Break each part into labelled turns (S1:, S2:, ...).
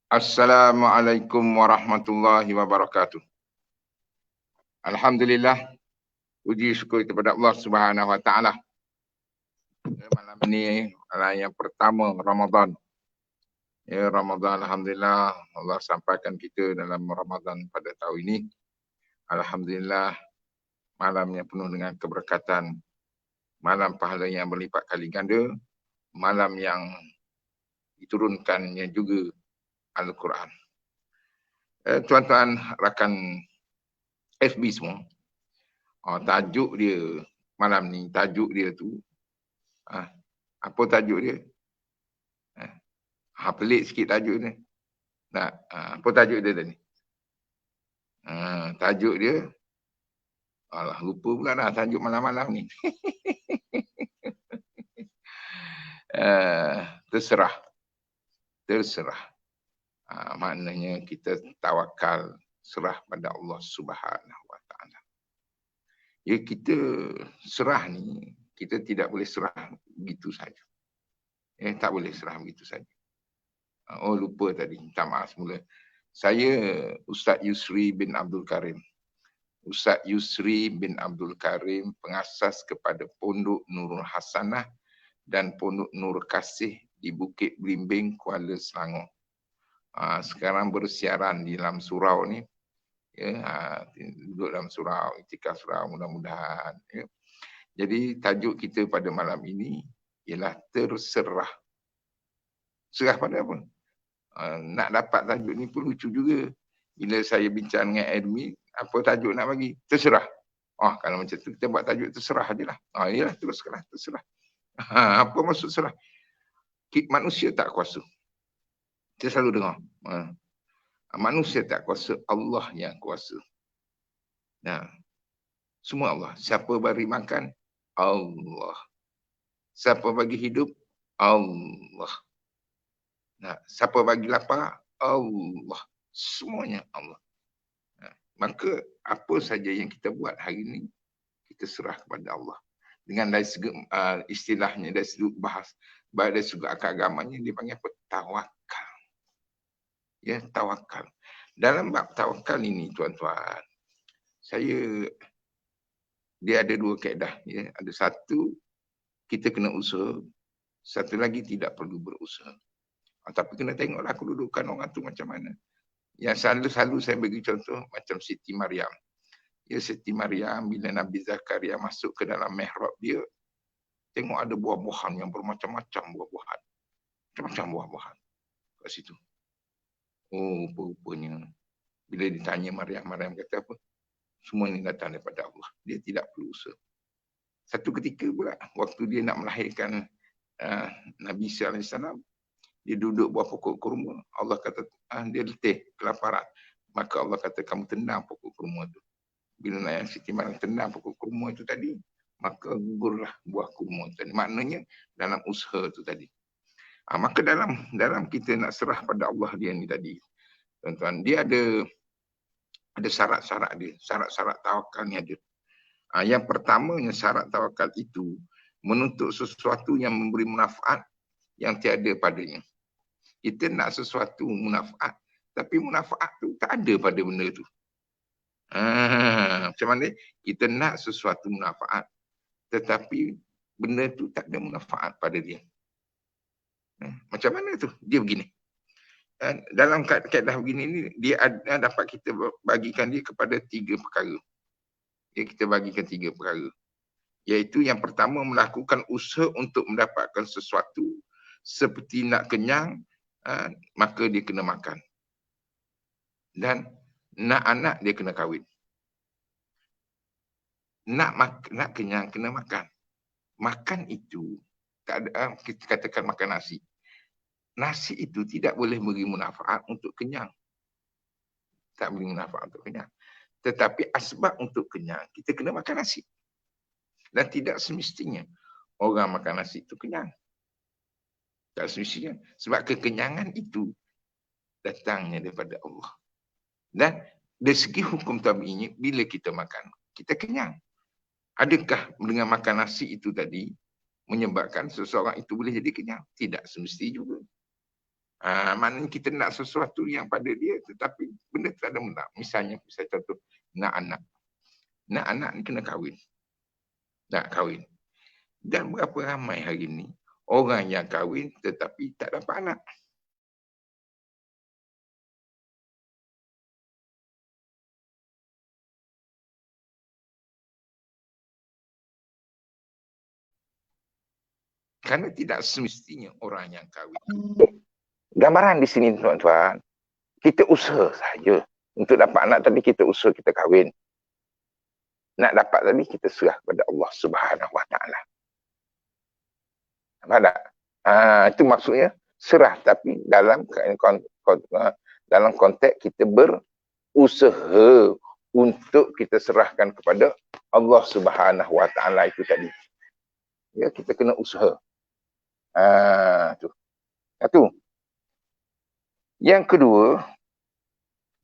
S1: Assalamualaikum warahmatullahi wabarakatuh. Alhamdulillah, puji syukur kepada Allah Subhanahu wa taala. Malam ini adalah yang pertama Ramadan. Ya, Ramadan alhamdulillah Allah sampaikan kita dalam Ramadan pada tahun ini. Alhamdulillah, malam yang penuh dengan keberkatan, malam pahala yang berlipat kali ganda, malam yang diturunkannya juga Al-Quran. Tuan-tuan rakan FB semua, tajuk dia malam ni, tajuk dia tu apa tajuk dia? Pelik sikit tajuk ni. Apa tajuk dia tadi? Tajuk dia, alah lupa pula dah tajuk malam-malam ni. Terserah. Maknanya kita tawakal, serah pada Allah Subhanahu wa taala. Ya, kita serah ni, kita tidak boleh serah begitu saja. Tak boleh serah begitu saja. Lupa tadi, minta maaf semula. Saya Ustaz Yusri bin Abdul Karim. Ustaz Yusri bin Abdul Karim, pengasas kepada Pondok Nurul Hasanah dan Pondok Nur Kasih di Bukit Belimbing, Kuala Selangor. Sekarang bersiaran di dalam surau ni. Duduk dalam surau, iktikaf surau mudah-mudahan. Jadi tajuk kita pada malam ini ialah terserah. Serah pada apa? Nak dapat tajuk ni pun lucu juga. Bila saya bincang dengan admin, apa tajuk nak bagi? Terserah. Kalau macam tu kita buat tajuk terserah je lah. Yalah, teruskanlah, terserah. Apa maksud serah? Manusia tak kuasa. Kita selalu dengar. Manusia tak kuasa, Allah yang kuasa. Semua Allah. Siapa bagi makan? Allah. Siapa bagi hidup? Allah. Siapa bagi lapar? Allah. Semuanya Allah. Maka apa saja yang kita buat hari ini, kita serah kepada Allah. Dengan dari segi istilahnya, dari segi bahas, dari segi agamanya, dia panggil apa? Tawakal. Ya, tawakal. Dalam bab tawakal ini, tuan-tuan, dia ada dua kaedah. Ya. Ada satu, kita kena usaha. Satu lagi, tidak perlu berusaha. Tapi kena tengoklah kedudukan orang tu macam mana. Yang selalu saya bagi contoh macam Siti Maryam. Ya, Siti Maryam bila Nabi Zakaria masuk ke dalam mihrab dia, tengok ada buah-buahan yang bermacam-macam buah-buahan. Macam-macam buah-buahan kat situ. Rupanya bila ditanya Maryam kata apa? Semua ni datang daripada Allah. Dia tidak perlu usaha. Satu ketika pula, waktu dia nak melahirkan Nabi Isa AS, dia duduk bawah pokok kurma. Allah kata, dia letih, kelaparan. Maka Allah kata, kamu tendang pokok kurma tu. Bila nak Siti Maryam tendang pokok kurma itu tadi, maka gugurlah buah kurma tadi. Maknanya dalam usaha tu tadi. Maka dalam kita nak serah pada Allah dia ni tadi, tuan-tuan, dia ada syarat-syarat dia. Syarat-syarat tawakal ni ada. Yang pertamanya syarat tawakal itu menuntut sesuatu yang memberi manfaat yang tiada padanya. Kita nak sesuatu manfaat, tapi manfaat tu tak ada pada benda tu. Macam mana? Kita nak sesuatu manfaat, tetapi benda tu tak ada manfaat pada dia. Macam mana tu? Dia begini. Dalam kaedah begini ni, dia dapat kita bagikan dia kepada tiga perkara. Kita bagikan tiga perkara. Iaitu yang pertama, melakukan usaha untuk mendapatkan sesuatu. Seperti nak kenyang, maka dia kena makan. Dan nak anak, dia kena kahwin. Nak kenyang, kena makan. Makan itu, tak ada, kita katakan makan nasi. Nasi itu tidak boleh beri manfaat untuk kenyang. Tak beri manfaat untuk kenyang. Tetapi asbab untuk kenyang, kita kena makan nasi. Dan tidak semestinya orang makan nasi itu kenyang. Tak semestinya. Sebab kekenyangan itu datangnya daripada Allah. Dan dari segi hukum tabi'inya, bila kita makan, kita kenyang. Adakah dengan makan nasi itu tadi menyebabkan seseorang itu boleh jadi kenyang? Tidak semesti juga. Maknanya kita nak sesuatu yang pada dia tetapi benda tak ada benar. Misalnya contoh, nak anak. Nak anak ni kena kahwin. Nak kahwin. Dan berapa ramai hari ni orang yang kahwin tetapi tak dapat anak. Kerana tidak semestinya orang yang kahwin. Gambaran di sini tuan-tuan, kita usaha saja. Untuk dapat anak tadi kita usaha, kita kahwin. Nak dapat tadi kita serah kepada Allah Subhanahu Wa Taala. Nampak tak? Itu maksudnya serah, tapi dalam konteks kita berusaha untuk kita serahkan kepada Allah Subhanahu Wa Taala itu tadi. Ya, kita kena usaha. Tu. Satu. Yang kedua,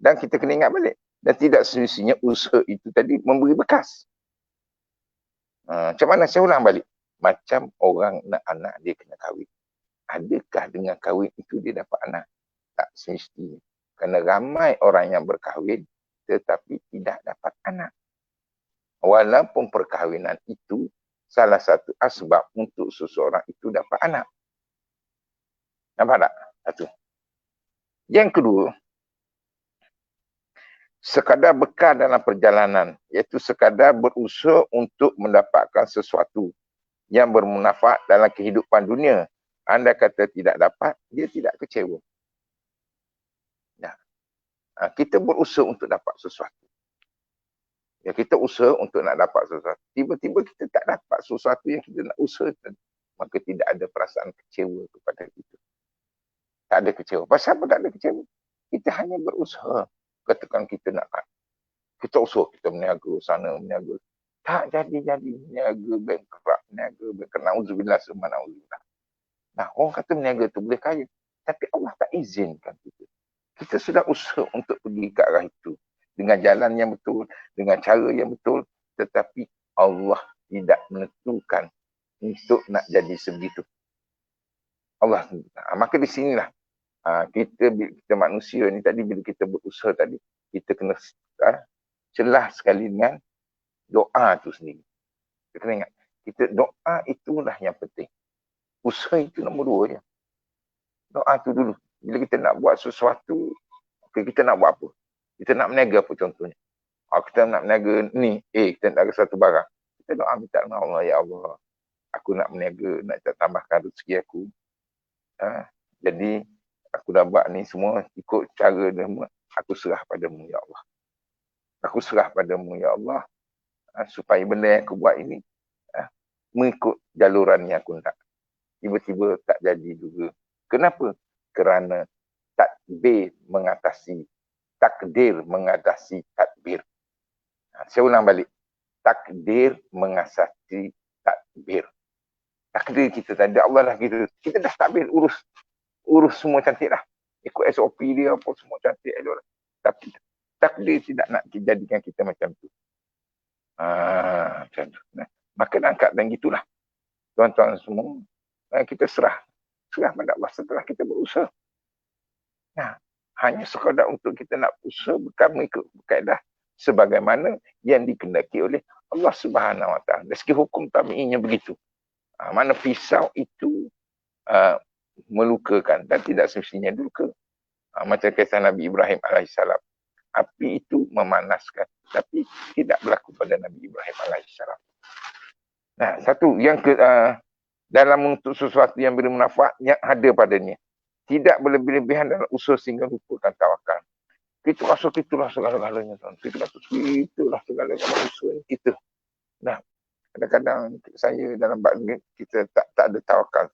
S1: dan kita kena ingat balik, dan tidak semestinya usaha itu tadi memberi bekas. Macam mana? Saya ulang balik. Macam orang nak anak, dia kena kahwin. Adakah dengan kahwin itu dia dapat anak? Tak semestinya. Kerana ramai orang yang berkahwin tetapi tidak dapat anak. Walaupun perkahwinan itu salah satu asbab untuk seseorang itu dapat anak. Nampak tak? Satu. Yang kedua, sekadar bekal dalam perjalanan, iaitu sekadar berusaha untuk mendapatkan sesuatu yang bermanfaat dalam kehidupan dunia. Anda kata tidak dapat, dia tidak kecewa. Ya. Kita berusaha untuk dapat sesuatu. Ya, kita usaha untuk nak dapat sesuatu. Tiba-tiba kita tak dapat sesuatu yang kita nak usaha, maka tidak ada perasaan kecewa kepada kita. Tak ada kecewa. Pasal apa tak ada kecewa? Kita hanya berusaha. Katakan kita nak, kita usaha, kita meniaga sana, meniaga. Tak jadi-jadi, meniaga bankrupt, meniaga bankrupt. Na'udzubillah, na'udzubillah. Nah, orang kata meniaga tu boleh kaya. Tapi Allah tak izinkan kita. Kita sudah usaha untuk pergi ke arah itu. Dengan jalan yang betul, dengan cara yang betul. Tetapi Allah tidak menentukan untuk nak jadi sebegitu. Allah. Maka di sinilah kita manusia ni tadi, bila kita berusaha tadi, kita kena celah sekali dengan doa tu sendiri. Kita kena ingat, doa itulah yang penting. Usaha itu nombor 2 je. Doa tu dulu. Bila kita nak buat sesuatu, kita nak buat apa? Kita nak meniaga apa contohnya? Kita nak meniaga ni, kita nak ada satu barang. Kita doa minta dengan Allah, ya Allah, aku nak meniaga, nak tambahkan rezeki aku. Jadi, aku dah buat ni semua ikut cara dia. Aku serah padamu, ya Allah. Aku serah padamu, ya Allah. Supaya benda yang aku buat ini mengikut jaluran yang aku nak. Tiba-tiba tak jadi juga. Kenapa? Kerana takdir mengatasi takbir. Saya ulang balik. Takdir mengatasi takbir. Takdir kita tadi, Allah dah gitu. Kita dah takbir, urus semua cantik dah. Ikut SOP dia apa semua cantik. Tapi takdir tidak nak jadikan kita macam tu. Macam tu. Maka dalam keadaan gitulah. Tuan-tuan semua, kita serah pada Allah setelah kita berusaha. Hanya sekadar untuk kita nak usaha mengikut kaedah sebagaimana yang dikehendaki oleh Allah Subhanahu Wa Taala. Dari segi hukum tabi'inya begitu. Mana pisau itu melukakan dan tidak semestinya luka. Macam kisah Nabi Ibrahim alaihissalam. Api itu memanaskan, tapi tidak berlaku pada Nabi Ibrahim alaihissalam. Satu yang dalam untuk sesuatu yang bermanfaat yang ada padanya. Tidak berlebih-lebihan dalam usaha sehingga lupakan tawakal. Kita rasa itulah segala-galanya. Kita rasa itulah segala-galanya usaha kita. Kadang-kadang saya dalam bab ni, kita tak ada tawakal.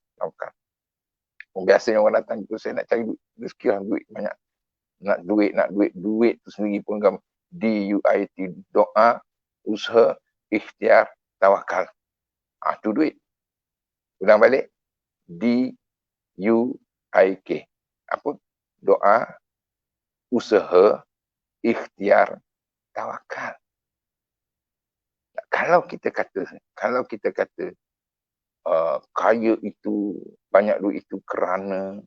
S1: Biasanya orang datang itu, saya nak cari rezeki lah, duit banyak. Nak duit tu sendiri pun kan DUIT, doa, usaha, ikhtiar, tawakal. Tu duit. Ulang balik. DUIK. Apa? Doa, usaha, ikhtiar, tawakal. Kalau kita kata kaya itu, banyak duit itu kerana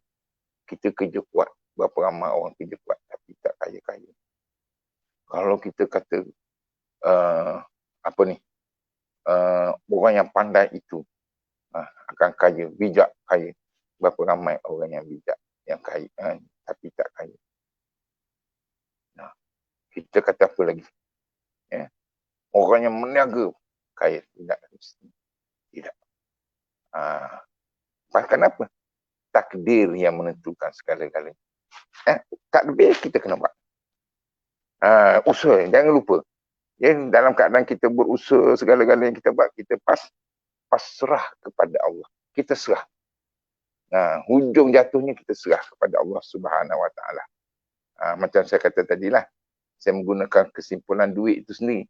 S1: Kita kerja kuat. Berapa ramai orang kerja kuat tapi tak kaya-kaya. Kalau kita kata orang yang pandai itu akan kaya, bijak kaya. Berapa ramai orang yang bijak, yang kaya, tapi tak kaya. Nah, kita kata apa lagi? Ya. Orang yang meniaga kaya, tidak. Tidak. Kenapa? Takdir yang menentukan segala-galanya. Takdir kita kena buat. Usaha, jangan lupa. Ya, dalam keadaan kita berusaha segala-galanya yang kita buat, kita pasrah kepada Allah. Kita serah. Hujung jatuhnya kita serah kepada Allah Subhanahu Wa Taala. Macam saya kata tadilah, saya menggunakan kesimpulan duit itu sendiri.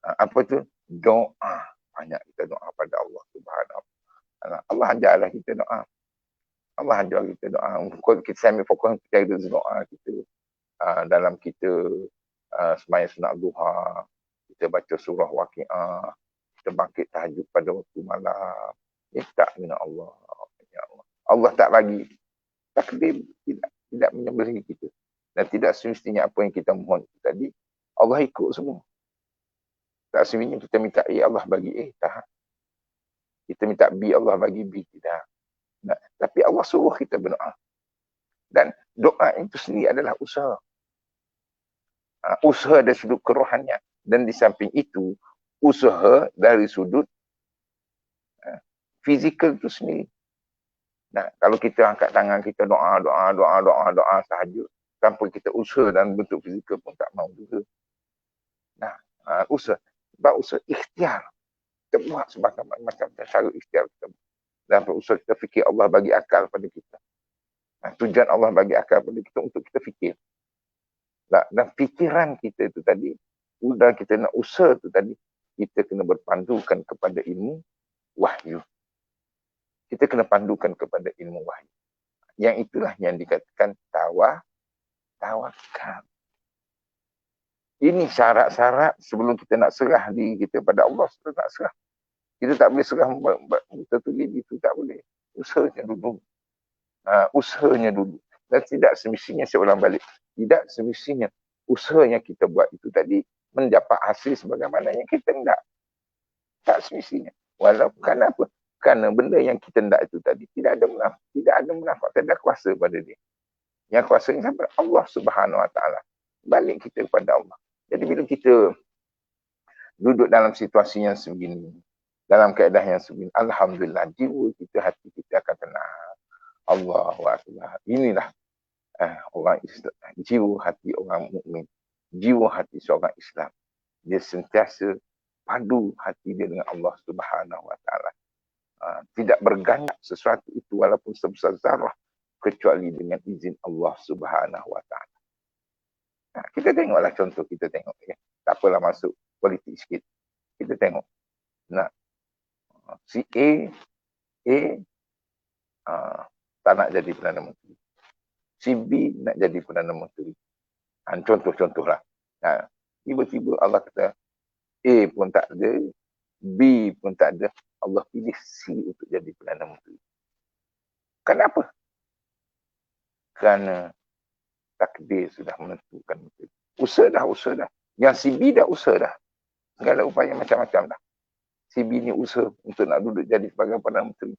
S1: Apa tu? Doa. Banyak kita doa pada Allah Subhanahu Wa Taala. Allah ajarlah kita doa. Allah ajar kita doa. Kita ambil fokus kita doa kita. Dalam kita sembahyang sunat duha, kita baca surah Waqiah, kita bangkit tahajud pada waktu malam. Minta dengan Allah. Ya Allah. Allah tak bagi. Takdir tidak menyembelih kita. Dan tidak semestinya apa yang kita mohon tadi, Allah ikut semua. Tak semestinya kita minta A, Allah bagi A. Tak. Kita minta B, Allah bagi B. Tidak. Nah, tapi Allah suruh kita berdoa. Dan doa itu sendiri adalah usaha. Usaha dari sudut kerohanian. Dan di samping itu, usaha dari sudut fizikal itu sendiri. Nah, kalau kita angkat tangan, kita doa sahaja, tanpa kita usaha dalam bentuk fizikal pun tak mau juga. Nah, usaha. Sebab usaha ikhtiar. Kita buat sebagai macam cara ikhtiar kita. Dan usaha kita fikir Allah bagi akal pada kita. Tujuan Allah bagi akal pada kita untuk kita fikir. Dan fikiran kita itu tadi, dan kita nak usaha itu tadi, kita kena berpandukan kepada ilmu wahyu. Kita kena pandukan kepada ilmu wahyu. Yang itulah yang dikatakan tawakal. Ini syarat-syarat sebelum kita nak serah diri kita pada Allah, kita nak serah. Kita tak boleh serah kita tulis itu, tak boleh. Usahanya dulu. Usahanya dulu. Dan tidak semestinya, saya ulang balik, tidak semestinya usaha yang kita buat itu tadi mendapat hasil sebagaimana yang kita hendak. Tak semestinya. Walaupun kenapa? Kerana benda yang kita hendak itu tadi tidak ada munafik, tak ada kuasa pada dia. Yang kuasanya sampai Allah Subhanahu Wa Taala. Balik kita kepada Allah. Jadi bila kita duduk dalam situasi yang sebegini, dalam keadaan yang sebegini, alhamdulillah, jiwa kita, hati kita akan tenang. Allahu Akbar. Inilah orang Islam, jiwa hati orang mukmin, jiwa hati seorang Islam. Dia sentiasa padu hati dia dengan Allah Subhanahu Wa Taala. Tidak berganyak sesuatu itu walaupun sebesar zarah kecuali dengan izin Allah Subhanahu Wa Taala. Kita tengoklah contoh, kita tengok ya. Tak apalah masuk politik sikit. Kita tengok. Si A tak nak jadi Perdana Menteri. Si B nak jadi Perdana Menteri. Contoh-contoh lah. Tiba-tiba Allah kata A pun tak ada, B pun tak ada. Allah pilih C untuk jadi Perdana Menteri. Kenapa? Kerana takdir sudah menentukan. Usaha dah. Yang si B dah usaha dah. Segala upaya macam-macam dah. Si B ni usaha untuk nak duduk jadi sebagai Perdana Menteri.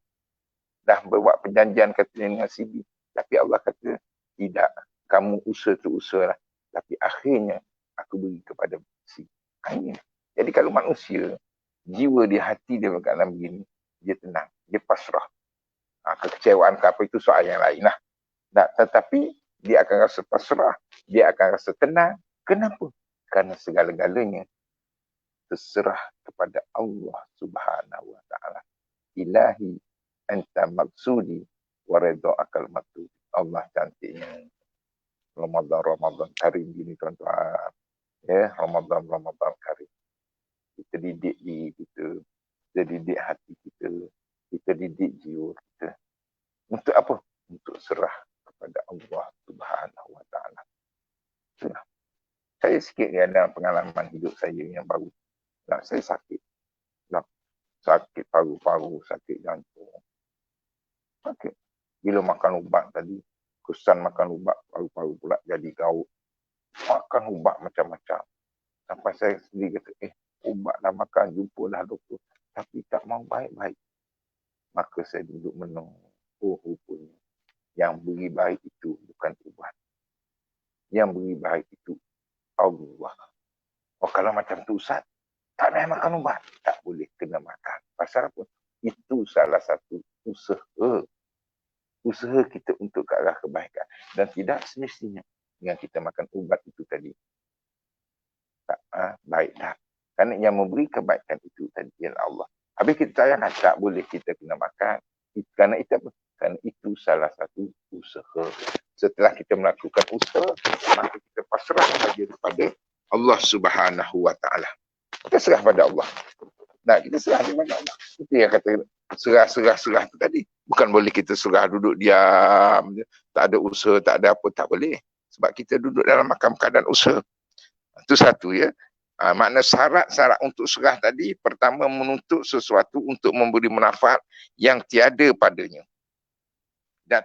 S1: Dah buat perjanjian katanya dengan si B. Tapi Allah kata, tidak. Kamu usaha tu usaha lah. Tapi akhirnya, aku beri kepada si B. Jadi kalau manusia, jiwa dia, hati dia berkaitan begini, dia tenang. Dia pasrah. Kekecewaan ke apa itu soal yang lain lah. Tetapi, dia akan rasa pasrah. Dia akan rasa tenang. Kenapa? Kerana segala-galanya terserah kepada Allah Subhanahu Wa Taala. Ilahi anta maksudi wa ridha akal maktub. Allah cantiknya. Ramadan karim gini tuan-tuan. Ya, Ramadan karim. Kita didik diri kita. Kita didik hati kita. Kita didik jiwa kita. Untuk apa? Untuk serah kepada Allah Subhanahu Wa Taala. Saya sikit ada pengalaman hidup saya yang baru. Saya sakit. Sakit paru-paru, sakit jantung. Sakit. Bila makan ubat tadi, Kesan makan ubat, paru-paru pula jadi gaut. Makan ubat macam-macam. Sampai saya sendiri kata, ubat dah makan, jumpa dah doktor. Tapi tak mau baik-baik. Maka saya duduk menunggu. Oh, rupanya. Yang beri baik itu bukan ubat. Yang beri baik itu Allah. Oh, kalau macam tu Ustaz, tak boleh makan ubat. Tak boleh kena makan. Pasal apa? Itu salah satu usaha. Usaha kita untuk ke arah kebaikan. Dan tidak semestinya dengan kita makan ubat itu tadi. Tak, baik tak. Kerana yang memberi kebaikan itu tadi ialah Allah. Habis kita sayangkan tak boleh kita kena makan. Kerana itu apa? Kerana itu salah satu usaha. Setelah kita melakukan usaha, maka kita pasrah saja kepada Allah Subhanahu Wa Taala. Kita serah pada Allah. Nah, kita serah kepada Allah. Itu yang kata serah tu tadi. Bukan boleh kita serah duduk diam, tak ada usaha, tak ada apa, tak boleh. Sebab kita duduk dalam makam keadaan usaha. Itu satu ya. Makna syarat-syarat untuk serah tadi, pertama menuntut sesuatu untuk memberi manfaat yang tiada padanya. Dan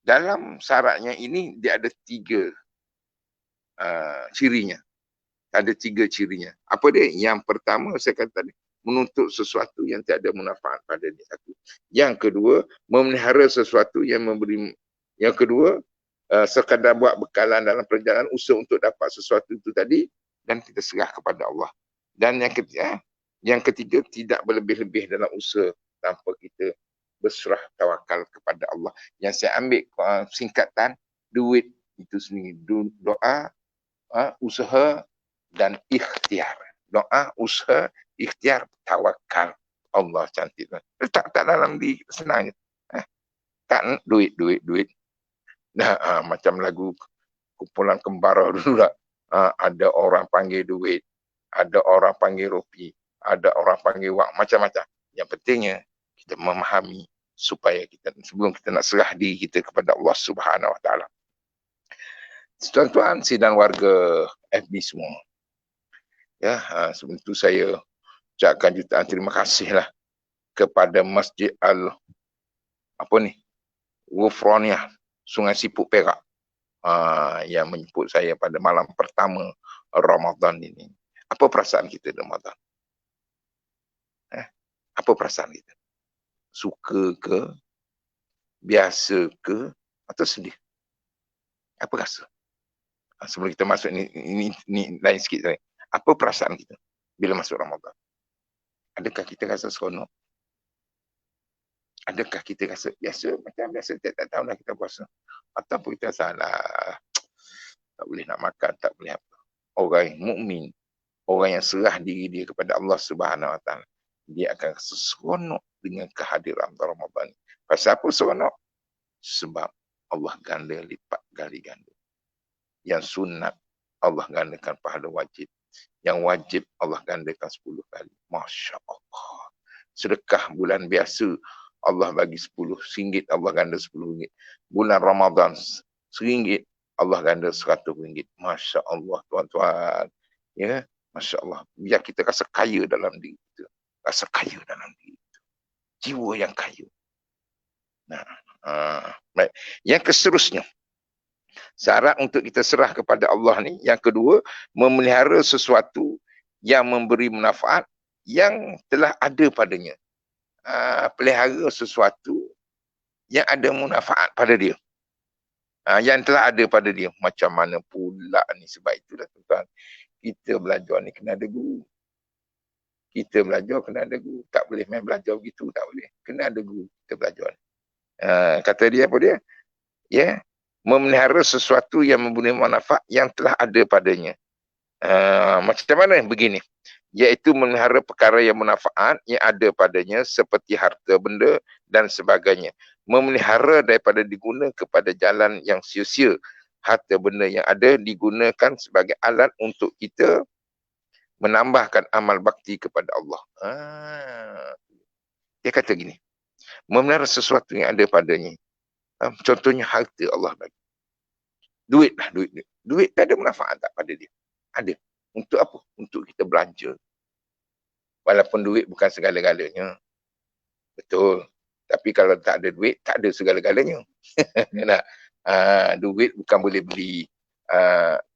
S1: dalam syaratnya ini dia ada 3 cirinya. Ada 3 cirinya. Apa dia? Yang pertama saya kata tadi, menuntut sesuatu yang tiada manfaat pada dia satu. Yang kedua, memelihara sesuatu yang memberi. Yang kedua, sekadar buat bekalan dalam perjalanan usaha untuk dapat sesuatu itu tadi dan kita serah kepada Allah. Dan yang ketiga tidak berlebih-lebih dalam usaha tanpa kita berserah tawakal kepada Allah. Yang saya ambil singkatan duit itu sendiri, doa, usaha dan ikhtiar. Doa, usaha, ikhtiar, tawakal. Allah cantik. Tak dalam di senang. Tak duit. Nah, macam lagu kumpulan kembara dulu lah. Ada orang panggil duit, ada orang panggil rupi, ada orang panggil wang, macam-macam. Yang pentingnya kita memahami supaya kita sebelum kita nak serah diri kita kepada Allah Subhanahu Wa Taala. Tuan-tuan sidang warga FB semua. Ya, sebelum itu saya ucapkan jutaan terima kasihlah kepada Masjid Ghufraniyah Sungai Siput Perak yang menjemput saya pada malam pertama Ramadan ini. Apa perasaan kita di Ramadan? Apa perasaan kita? Suka ke? Biasa ke? Atau sedih? Apa rasa? Sebelum kita masuk ini lain sikit tadi. Apa perasaan kita bila masuk Ramadan? Adakah kita rasa seronok? Adakah kita rasa biasa macam biasa tiap tahun dah kita puasa? Ataupun kita salah, tak boleh nak makan, tak boleh apa. Orang mukmin, orang yang serah diri dia kepada Allah Subhanahu Wa Taala, dia akan rasa seronok dengan kehadiran Ramadan. Pasal apa seronok? Sebab Allah ganda lipat gali ganda. Yang sunat Allah gandakan pahala wajib. Yang wajib Allah gandakan 10 kali. Masya Allah. Sedekah bulan biasa Allah bagi 10 ringgit, Allah ganda 10 ringgit. Bulan Ramadan RM1, Allah ganda RM100. Masya Allah tuan-tuan. Ya, Masya Allah. Biar kita rasa kaya dalam diri kita. Rasa kaya dalam diri kita. Jiwa yang kaya. Nah, baik. Yang seterusnya, syarat untuk kita serah kepada Allah ni, yang kedua, memelihara sesuatu yang memberi manfaat yang telah ada padanya. Pelihara sesuatu yang ada manfaat pada dia. Yang telah ada pada dia. Macam mana pula ni? Sebab itulah tuan-tuan, kita belajar ni kena ada guru. Kita belajar kena ada guru. Tak boleh main belajar begitu, tak boleh. Kena ada guru kita belajar ni. Kata dia apa dia? Ya, memelihara sesuatu yang memberi manfaat yang telah ada padanya. Macam mana? Begini. Iaitu memelihara perkara yang manfaat yang ada padanya seperti harta benda dan sebagainya. Memelihara daripada diguna kepada jalan yang sia-sia. Harta benda yang ada digunakan sebagai alat untuk kita menambahkan amal bakti kepada Allah. Dia kata gini. Memelihara sesuatu yang ada padanya. Contohnya harta Allah bagi. Duit lah, duit. Duit tak ada manfaat tak pada dia? Ada. Untuk apa? Untuk kita belanja. Walaupun duit bukan segala-galanya. Betul. Tapi kalau tak ada duit, tak ada segala-galanya. Nah, Duit bukan boleh beli.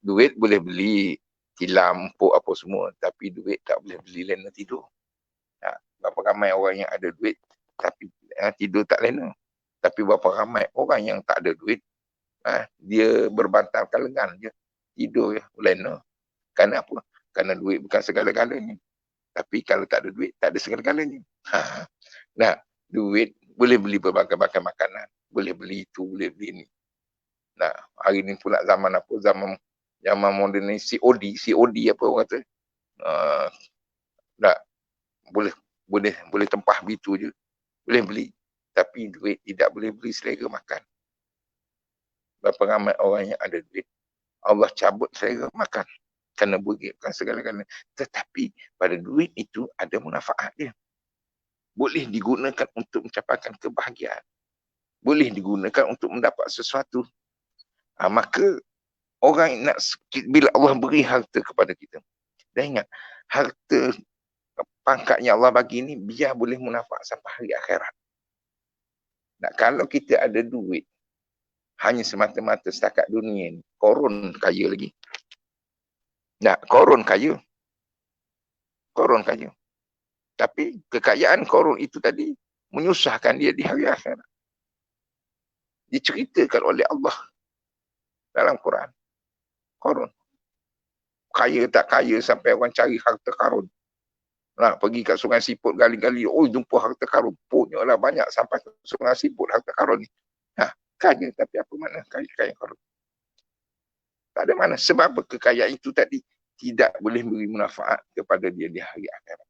S1: Duit boleh beli tilam, empuk apa semua. Tapi duit tak boleh beli lena tidur. Berapa ramai orang yang ada duit tapi tidur tak lena. Tapi berapa ramai orang yang tak ada duit, dia berbantalkan lengan je. Tidur je, lena. Kerana apa? Kerana duit bukan segala-galanya. Tapi kalau tak ada duit, tak ada segala-galanya. Nah, duit boleh beli berbagai-bagai makanan. Boleh beli itu, boleh beli ini. Nah, hari ni pula zaman apa? Zaman moden ni COD apa orang kata? Tak, boleh tempah begitu je. Boleh beli. Tapi duit tidak boleh beli selera makan. Berapa ramai orang yang ada duit, Allah cabut selera makan. Kerana duit bukan segala-galanya. Tetapi pada duit itu ada manfaat dia. Boleh digunakan untuk mencapaikan kebahagiaan. Boleh digunakan untuk mendapat sesuatu. Maka orang nak, bila Allah beri harta kepada kita, dan ingat, harta pangkat yang Allah bagi ni biar boleh manfaat sampai hari akhirat. Nah, kalau kita ada duit hanya semata-mata setakat dunia ni, korun kaya lagi. Nah, korun kaya. Tapi kekayaan korun itu tadi menyusahkan dia di hari akhirat. Diceritakan oleh Allah dalam Quran. Korun. Kaya tak kaya sampai orang cari harta karun. Nah, pergi kat Sungai Siput gali-gali, jumpa harta karun. Punyalah banyak sampai ke Sungai Siput harta karun ni. Kaya tapi apa mana kaya karun? Tak ada mana. Sebab kekayaan itu tadi tidak boleh beri manfaat kepada dia di hari akhirat.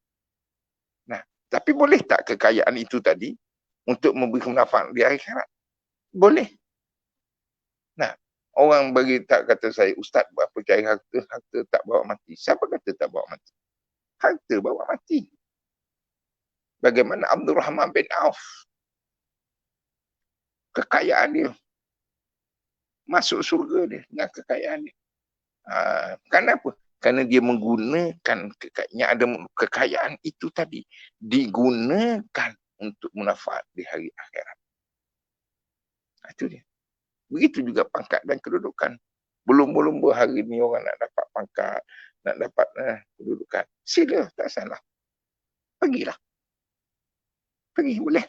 S1: Nah, tapi boleh tak kekayaan itu tadi untuk memberi manfaat di hari akhirat? Boleh. Nah, orang bagi tak kata saya, Ustaz berapa cari harta tak bawa mati. Siapa kata tak bawa mati? Harta bawa mati. Bagaimana Abdul Rahman bin Auf? Kekayaan dia. Masuk surga dia dengan kekayaan dia. Kenapa? Kerana dia menggunakan kekayaan itu tadi. Digunakan untuk manfaat di hari akhirat. Itu dia. Begitu juga pangkat dan kedudukan. Belum hari ni orang nak dapat pangkat, nak dapat kedudukan. Sila, tak salah. Pergilah. Pergi, boleh.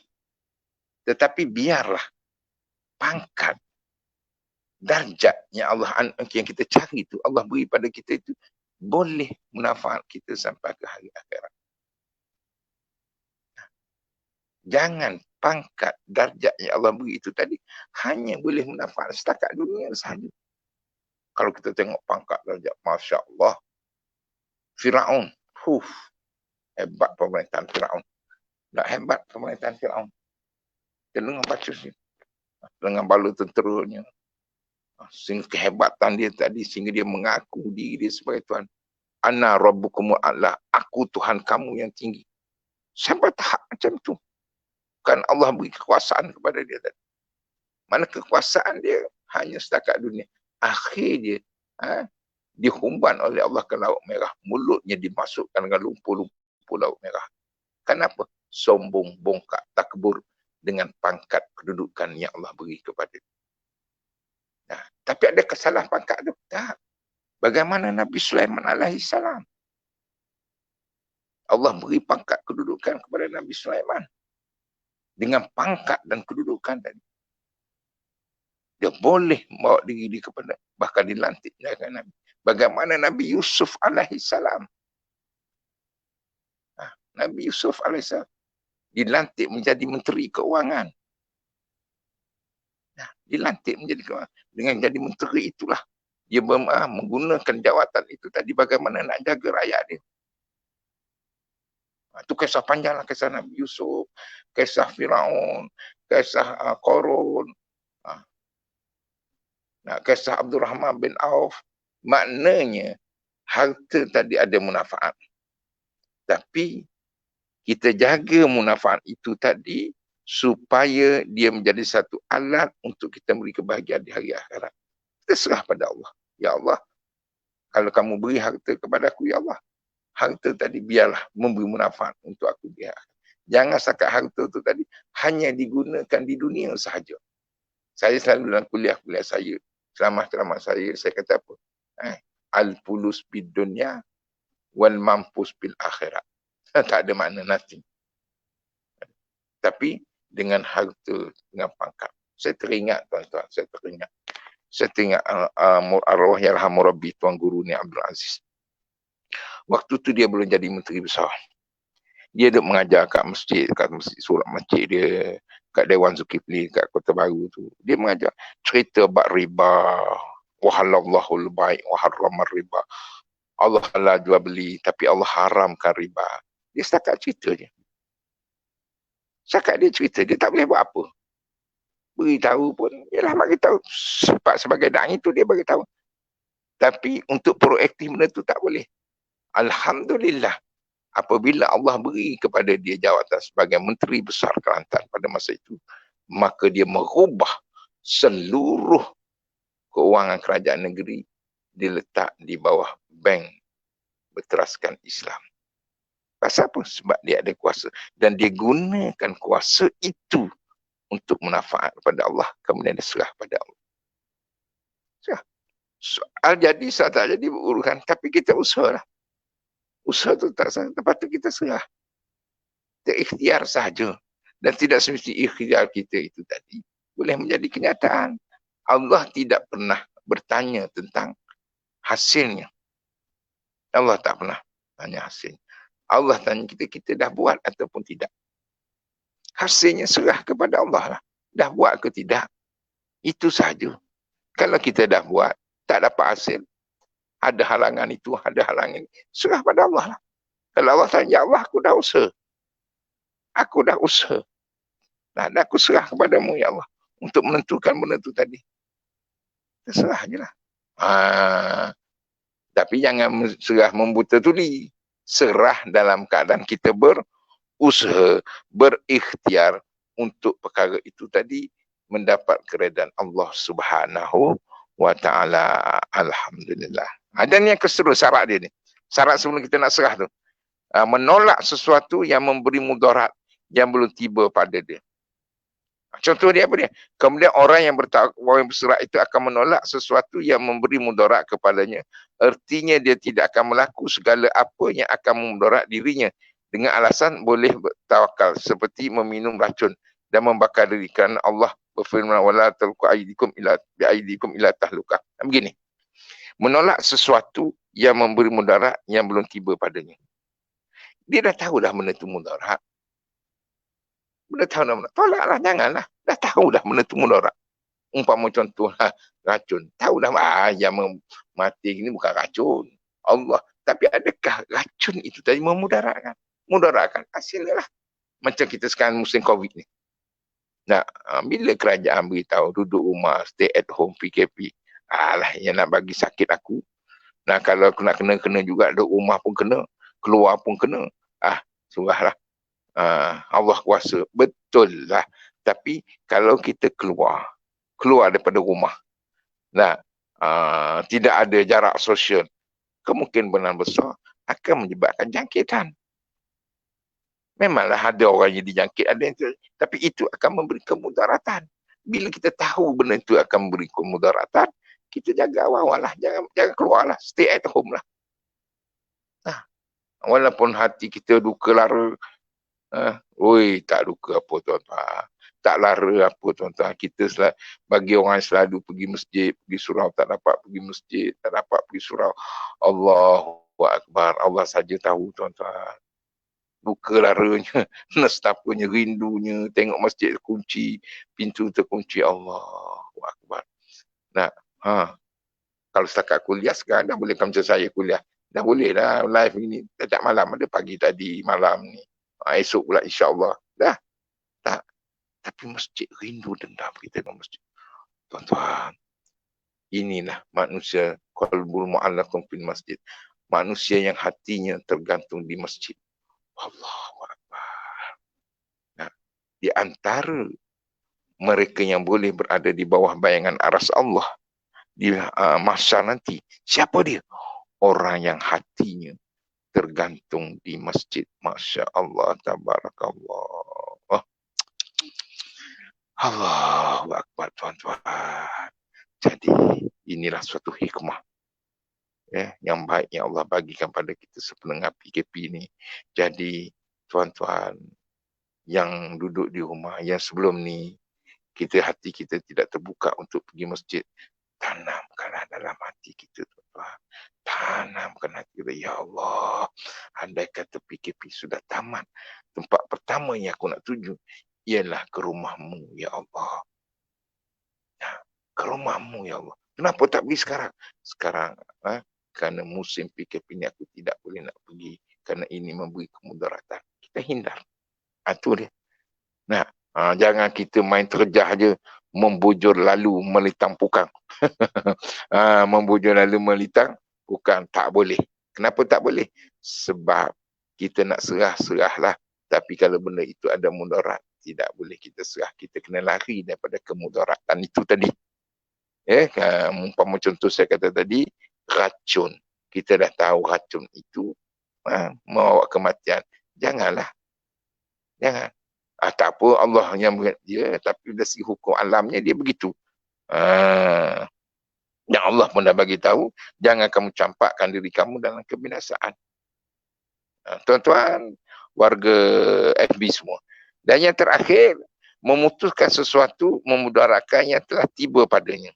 S1: Tetapi biarlah pangkat, darjat yang yang kita cari itu, Allah beri pada kita itu, boleh manfaat kita sampai ke hari akhirat. Jangan pangkat, darjat yang Allah beri itu tadi hanya boleh manfaat setakat dunia sahaja. Kalau kita tengok pangkat darjat, Masya Allah, Firaun, hebat pemerintahan Firaun. Tak hebat pemerintahan Firaun. Dengan bacusnya, dengan bala tenteranya, sehingga kehebatan dia tadi, sehingga dia mengaku diri dia sebagai Tuhan. Ana rabbukumul a'la, aku Tuhan kamu yang tinggi. Sampai tahap macam tu. Kan Allah beri kekuasaan kepada dia tadi. Mana kekuasaan dia hanya setakat dunia. Akhir dia dihumban oleh Allah ke Laut Merah. Mulutnya dimasukkan dengan lumpur-lumpur Laut Merah. Kenapa? Sombong, bongkak, takbur dengan pangkat kedudukan yang Allah beri kepada dia. Tapi ada kesalahan pangkat tu? Tak. Bagaimana Nabi Sulaiman alaihi salam? Allah beri pangkat kedudukan kepada Nabi Sulaiman. Dengan pangkat dan kedudukan tadi. Dia boleh membawa diri dia kepada, bahkan dilantik dengan Nabi. Bagaimana Nabi Yusuf alaihi salam? Nabi Yusuf alaihi salam dilantik menjadi Menteri Keuangan. Dilantik menjadi keuangan. Dengan jadi menteri itulah dia menggunakan jawatan itu tadi bagaimana nak jaga rakyat dia. Itu kisah panjang lah, kisah Nabi Yusuf, kisah Firaun, kisah Korun, kisah Abdul Rahman bin Auf. Maknanya harta tadi ada manfaat. Tapi kita jaga manfaat itu tadi supaya dia menjadi satu alat untuk kita beri kebahagiaan di hari akhirat. Kita serah pada Allah. Ya Allah, kalau kamu beri harta kepada aku, ya Allah, harta tadi biarlah memberi manfaat untuk aku di akhirat. Jangan setakat harta itu tadi hanya digunakan di dunia sahaja. Saya selalu dalam kuliah-kuliah saya, ceramah-ceramah saya kata apa? Al-fulus bid dunya wal mampus bil akhirat. Tak ada makna nothing. Tapi dengan harta, dengan pangkat. Saya teringat tuan-tuan, Saya teringat arwah yarhamu Rabbi Tuan Guru ni Abdul Aziz. Waktu tu dia belum jadi menteri besar. Dia duk mengajar kat masjid surat masjid dia, kat Dewan Zulkifli, kat Kota Baru tu. Dia mengajar cerita bab riba, wahallallahu al-bai' wa harramar riba. Allah halal jual beli tapi Allah haramkan riba. Dia setakat cerita je. Setakat dia cerita, dia tak boleh buat apa. Beritahu pun, ialah bagi tahu. Sebab sebagai dai tu dia bagi tahu. Tapi untuk proaktif benda tu tak boleh. Alhamdulillah, apabila Allah beri kepada dia jawatan sebagai Menteri Besar Kelantan pada masa itu, maka dia merubah seluruh keuangan kerajaan negeri diletak di bawah bank berteraskan Islam. Pasal apa? Sebab dia ada kuasa. Dan dia gunakan kuasa itu untuk manfaat kepada Allah, kemudian dia serah pada Allah. Serah. Soal jadi, soal tak jadi urusan. Tapi kita usahalah. Usaha tu tak sah. Lepas tu kita serah. Kita ikhtiar sahaja. Dan tidak semesti ikhtiar kita itu tadi boleh menjadi kenyataan. Allah tidak pernah bertanya tentang hasilnya. Allah tak pernah tanya hasilnya. Allah tanya kita, kita dah buat ataupun tidak. Hasilnya serah kepada Allah lah. Dah buat ke tidak. Itu sahaja. Kalau kita dah buat, tak dapat hasil. Ada halangan itu, ada halangan ini. Serah pada Allah lah. Kalau Allah tanya, ya Allah, aku dah usaha. Aku dah usaha. Nah, aku serah kepadamu, ya Allah. Untuk menentukan benda itu tadi. Terserah je lah. Tapi jangan serah membuta tuli. Serah dalam keadaan kita berusaha, berikhtiar untuk perkara itu tadi mendapat keredaan Allah Subhanahu wa ta'ala. Alhamdulillah. Dan yang keseluruh syarat dia ni. Syarat sebelum kita nak serah tu. Menolak sesuatu yang memberi mudarat yang belum tiba pada dia. Contoh dia apa dia? Kemudian orang yang bertakwa yang berserah itu akan menolak sesuatu yang memberi mudarat kepadanya. Artinya dia tidak akan melakukan segala apa yang akan memudarat dirinya dengan alasan boleh bertawakal seperti meminum racun dan membakar diri kerana Allah berfirman wala talqu aydikum ila tahlukah. Begini. Menolak sesuatu yang memberi mudarat yang belum tiba padanya. Dia dah tahu dah benda itu mudarat. Dah tahu dah, tolaklah, janganlah. Dah tahu dah benda tu mudarat. Umpama contohlah racun. Tahu dah yang mati ini bukan racun. Allah. Tapi adakah racun itu tadi memudaratkan? Mudaratkan. Hasilnya lah. Macam kita sekarang musim COVID ni. Nah, bila kerajaan beritahu duduk rumah, stay at home, PKP. Alah, yang nak bagi sakit aku. Nah, kalau aku nak kena juga, duduk rumah pun kena. Keluar pun kena. Surahlah. Allah kuasa. Betul lah. Tapi kalau kita keluar daripada rumah, nah, tidak ada jarak sosial, kemungkinan besar akan menyebabkan jangkitan. Memanglah ada orang yang dijangkit, ada yang tapi itu akan memberi kemudaratan. Bila kita tahu benda itu akan memberi kemudaratan, kita jaga awal lah, jangan keluar lah, stay at home lah. Nah, walaupun hati kita duka lara, tak duka apa tuan-tuan. Tak lara apa tuan-tuan. Kita bagi orang yang selalu pergi masjid, pergi surau, tak dapat pergi masjid, tak dapat pergi surau. Allahu Akbar. Allah saja tahu tuan-tuan. Buka laranya, nestapanya, rindunya, tengok masjid terkunci, pintu terkunci. Allahu Akbar. Nah, kalau setakat kuliah sekarang dah boleh macam saya kuliah. Dah boleh dah live ini. Sejak malam ada, pagi tadi, malam ni. Esok pula insyaAllah. Dah. Tak. Tapi masjid, rindu dendam kita dengan masjid. Tuan-tuan, inilah manusia qalbul mu'allaqun fil masjid. Manusia yang hatinya tergantung di masjid. Allahu Akbar. Nah, di antara mereka yang boleh berada di bawah bayangan aras Allah di mahsyar nanti, siapa dia? Orang yang hatinya tergantung di masjid. Masya Allah, tabarakallah. Allahu Akbar, tuan-tuan. Jadi inilah suatu hikmah yang baik yang Allah bagikan pada kita sepenengah PKP ini. Jadi tuan-tuan yang duduk di rumah, yang sebelum ni hati kita tidak terbuka untuk pergi masjid, tanamkanlah dalam hati kita, tuan-tuan. Tanamkan hati kita, ya Allah, andai kata PKP sudah tamat, tempat pertama yang aku nak tuju ialah ke rumahmu, ya Allah. Ke rumahmu, ya Allah. Kenapa tak pergi sekarang? Sekarang, kerana musim PKP ni aku tidak boleh nak pergi kerana ini memberi kemudaratan. Kita hindar. Itu dia. Nah, jangan kita main terjah je, membujur lalu melitang pukang. Membujur lalu melitang pukang, tak boleh. Kenapa tak boleh? Sebab kita nak serah-serahlah. Tapi kalau benda itu ada mudarat, tidak boleh kita serah. Kita kena lari daripada kemudaratan itu tadi. Umpama contoh saya kata tadi, racun. Kita dah tahu racun itu membawa kematian. Janganlah. Jangan. Tak apa, Allah yang buat dia, tapi dari segi hukum alamnya dia begitu. Yang Allah pun dah bagi tahu, jangan kamu campakkan diri kamu dalam kebinasaan. Tuan-tuan, warga FB semua. Dan yang terakhir, memutuskan sesuatu memudaratkan yang telah tiba padanya.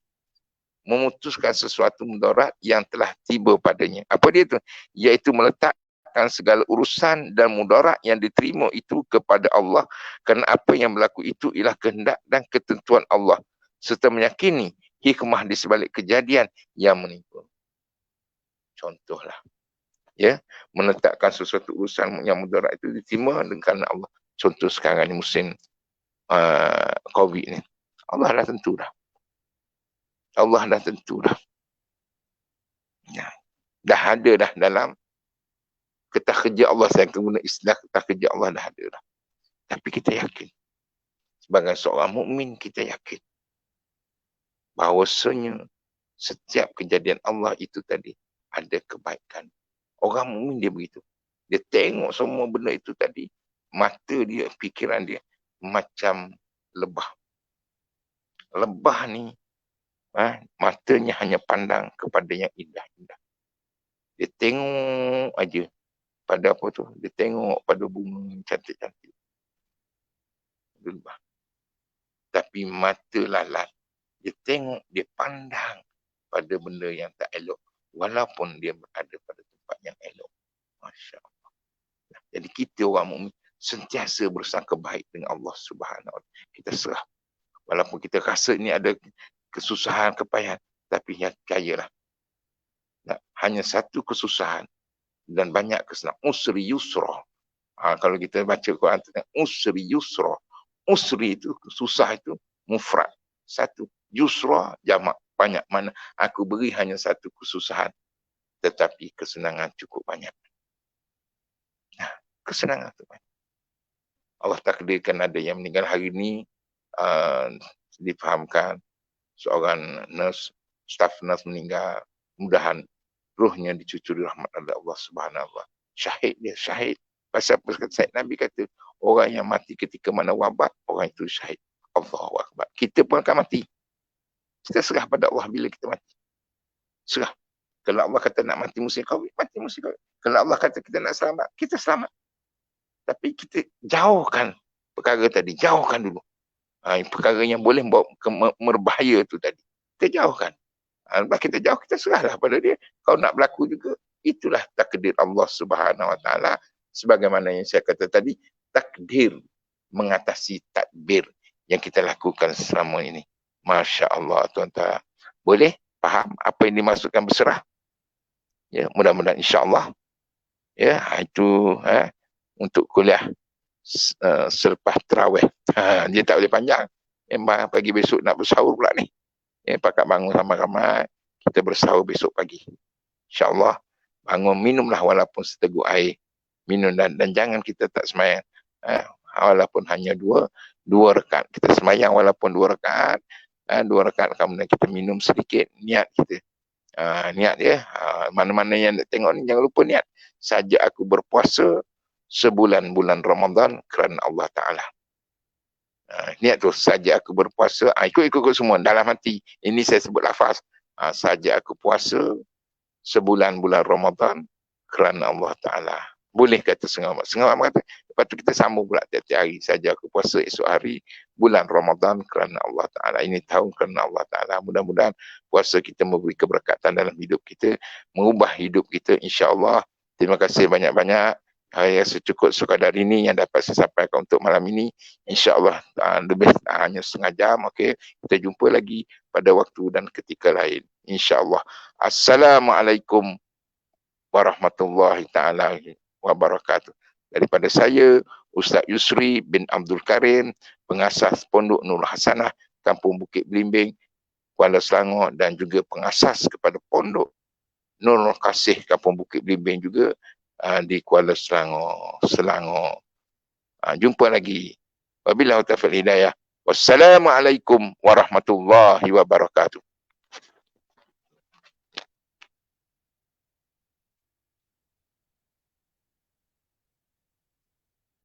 S1: Memutuskan sesuatu mudarat yang telah tiba padanya. Apa dia tu? Iaitu meletakkan segala urusan dan mudarat yang diterima itu kepada Allah, kerana apa yang berlaku itu ialah kehendak dan ketentuan Allah, serta meyakini hikmah di sebalik kejadian yang menimpa. Contohlah, meletakkan sesuatu urusan yang mudarat itu diterima dengan Allah. Contoh sekarang ni musim COVID ni, Allah dah tentu dah. Allah dah tentu dah. Dah ada dah dalam ketah kerja Allah. Saya guna istilah ketah kerja Allah dah ada dah. Tapi kita yakin, sebagai seorang mukmin kita yakin bahawasanya setiap kejadian Allah itu tadi ada kebaikan. Orang mukmin dia begitu. Dia tengok semua benda itu tadi, mata dia, fikiran dia macam lebah. Lebah ni matanya hanya pandang kepada yang indah-indah. Dia tengok aja pada apa tu? Dia tengok pada bunga cantik-cantik. Lebah. Tapi mata lalat, dia tengok, dia pandang pada benda yang tak elok, walaupun dia berada pada tempat yang elok. Masya Allah. Jadi kita orang mukmin sentiasa bersangka baik dengan Allah Subhanahu Wa Taala. Kita serah. Walaupun kita rasa ini ada kesusahan, kepayahan, tapi percayalah, hanya satu kesusahan dan banyak kesenangan. Usri yusra. Kalau kita baca Quran tentang usri yusra. Usri itu, susah itu, mufrad. Satu. Yusra, jamak. Banyak. Mana aku beri hanya satu kesusahan, tetapi kesenangan cukup banyak. Kesenangan itu banyak. Allah takdirkan ada yang meninggal hari ini, difahamkan seorang nurse, staf nurse meninggal. Mudahan ruhnya dicucuri rahmat Allah Subhanahu Wa Taala. Syahid dia, syahid. Pasal Said Nabi kata, orang yang mati ketika mana wabak, orang itu syahid. Allahu Akbar. Kita pun akan mati. Kita serah pada Allah bila kita mati. Serah. Kalau Allah kata nak mati musim COVID, mati musim COVID. Kalau Allah kata kita nak selamat, kita selamat. Tapi kita jauhkan perkara tadi. Jauhkan dulu. Perkara yang boleh membawa merbahaya tu tadi. Kita jauhkan. Lepas kita jauh, kita serahlah pada dia. Kau nak berlaku juga, itulah takdir Allah Subhanahu Wa Taala. Sebagaimana yang saya kata tadi, takdir mengatasi takbir yang kita lakukan selama ini. Masya Allah, tuan-tuan. Boleh faham apa yang dimaksudkan berserah? Ya, mudah-mudahan insya-Allah. Ya, itu untuk kuliah selepas tarawih. Dia tak boleh panjang. Memang pagi besok nak bersahur pula ni. Pakat bangun ramai-ramai, kita bersahur besok pagi. InsyaAllah, bangun minumlah walaupun seteguk air. Minum dan jangan kita tak semayang. Walaupun hanya dua rakaat. Kita semayang walaupun 2 rakaat. 2 rakaat kemudian kita minum sedikit. Niat kita. Niat dia. Mana-mana yang nak tengok ni, jangan lupa niat. Saja aku berpuasa sebulan-bulan Ramadan kerana Allah Ta'ala. Niat tu, saja aku berpuasa, ikut-ikut semua dalam hati. Ini saya sebut lafaz. Saja aku puasa sebulan bulan Ramadan kerana Allah Ta'ala. Boleh kata setengah mak kata, lepas tu kita sambung pula tiap-tiap hari. Saja aku puasa esok hari bulan Ramadan kerana Allah Ta'ala. Ini tahun kerana Allah Ta'ala. Mudah-mudahan puasa kita memberi keberkatan dalam hidup kita, mengubah hidup kita, insya-Allah. Terima kasih banyak-banyak. Yang secukup sekadar ini yang dapat saya sampaikan untuk malam ini. InsyaAllah lebih hanya setengah jam. Okay? Kita jumpa lagi pada waktu dan ketika lain. InsyaAllah. Assalamualaikum warahmatullahi ta'ala wabarakatuh. Daripada saya, Ustaz Yusri bin Abdul Karim, pengasas Pondok Nurul Hasanah, Kampung Bukit Belimbing, Kuala Selangor, dan juga pengasas kepada Pondok Nurul Kasih, Kampung Bukit Belimbing juga, di Kuala Selangor. Jumpa lagi. Wabillahi taufiq hidayah. Wassalamualaikum warahmatullahi wabarakatuh.